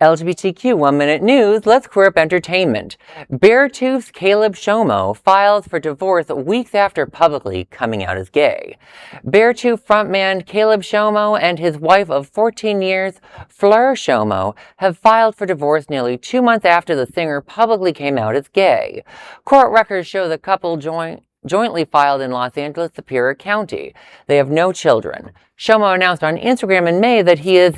LGBTQ 1 Minute News, let's queer up entertainment. Beartooth's Caleb Shomo files for divorce weeks after publicly coming out as gay. Beartooth frontman Caleb Shomo and his wife of 14 years, Fleur Shomo, have filed for divorce nearly 2 months after the singer publicly came out as gay. Court records show the couple jointly filed in Los Angeles Superior County. They have no children. Shomo announced on Instagram in May that he is,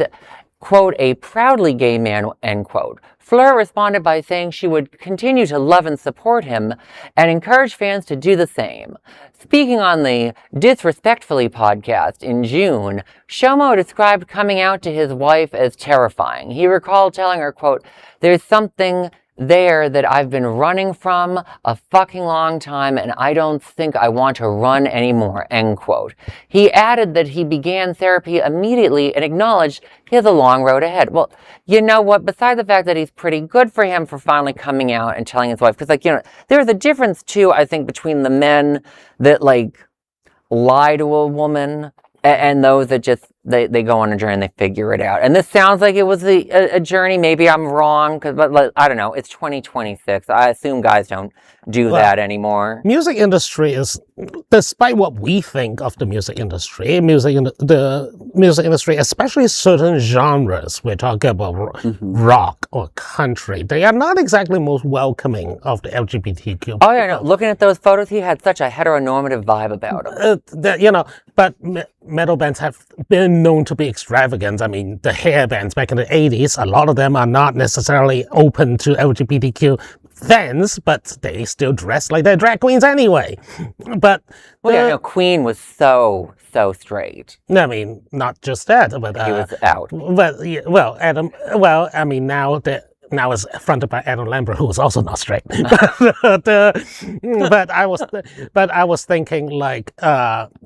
quote, a proudly gay man, end quote. Fleur responded by saying she would continue to love and support him and encourage fans to do the same. Speaking on the Disrespectfully podcast in June, Shomo described coming out to his wife as terrifying. He recalled telling her, quote, "There's something there that I've been running from a fucking long time, and I don't think I want to run anymore," end quote. He added that he began therapy immediately and acknowledged he has a long road ahead. Well, you know what? Besides the fact that he's pretty good for him for finally coming out and telling his wife, because, like, you know, there's a difference too, I think, between the men that, like, lie to a woman and those that just, they go on a journey and they figure it out. And this sounds like it was a journey. Maybe I'm wrong, but I don't know. It's 2026. I assume guys don't do that anymore. Music industry is, despite what we think of the music industry, the music industry, especially certain genres, we're talking about rock or country, they are not exactly most welcoming of the LGBTQ. Oh yeah, no. Looking at those photos, he had such a heteronormative vibe about him. You know, but metal bands have been known to be extravagant. I mean, the hair bands back in the 80s, a lot of them are not necessarily open to LGBTQ fans, but they still dress like they're drag queens anyway. But Queen was so straight. I mean, not just that, but he was out. But now it's fronted by Adam Lambert, who was also not straight. but I was thinking, like,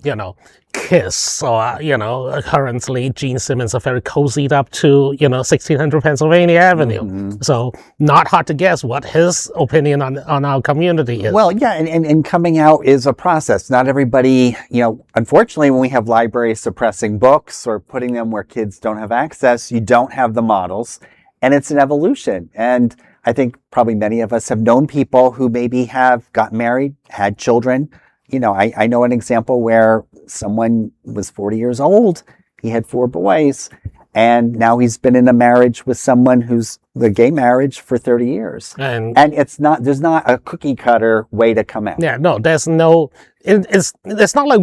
you know, Kiss, or, you know, currently Gene Simmons are very cozied up to, you know, 1600 Pennsylvania Avenue. So not hard to guess what his opinion on our community is. Well, yeah, and coming out is a process. Not everybody, you know, unfortunately, when we have libraries suppressing books or putting them where kids don't have access, you don't have the models. And it's an evolution. And I think probably many of us have known people who maybe have got married, had children. You know, I know an example where someone was 40 years old. He had 4 boys. And now he's been in a marriage with someone who's the gay marriage for 30 years. And there's not a cookie cutter way to come out. Yeah, no, there's no, it's not like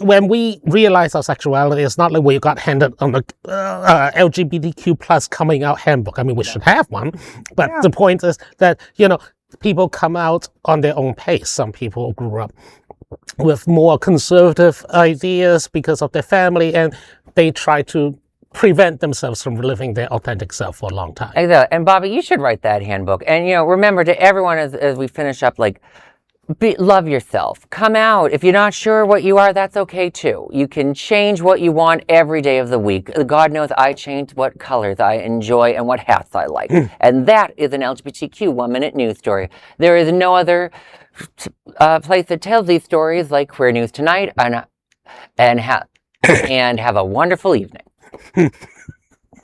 when we realize our sexuality, it's not like we got handed on the LGBTQ plus coming out handbook. I mean, we should have one. But the point is that, you know, people come out on their own pace. Some people grew up with more conservative ideas because of their family, and they try to prevent themselves from living their authentic self for a long time. Exactly. And Bobby, you should write that handbook. And, you know, remember, to everyone as we finish up, like, love yourself. Come out. If you're not sure what you are, that's okay too. You can change what you want every day of the week. God knows I changed what colors I enjoy and what hats I like. And that is an LGBTQ 1 Minute News story. There is no other place that tells these stories like Queer News Tonight, and have a wonderful evening.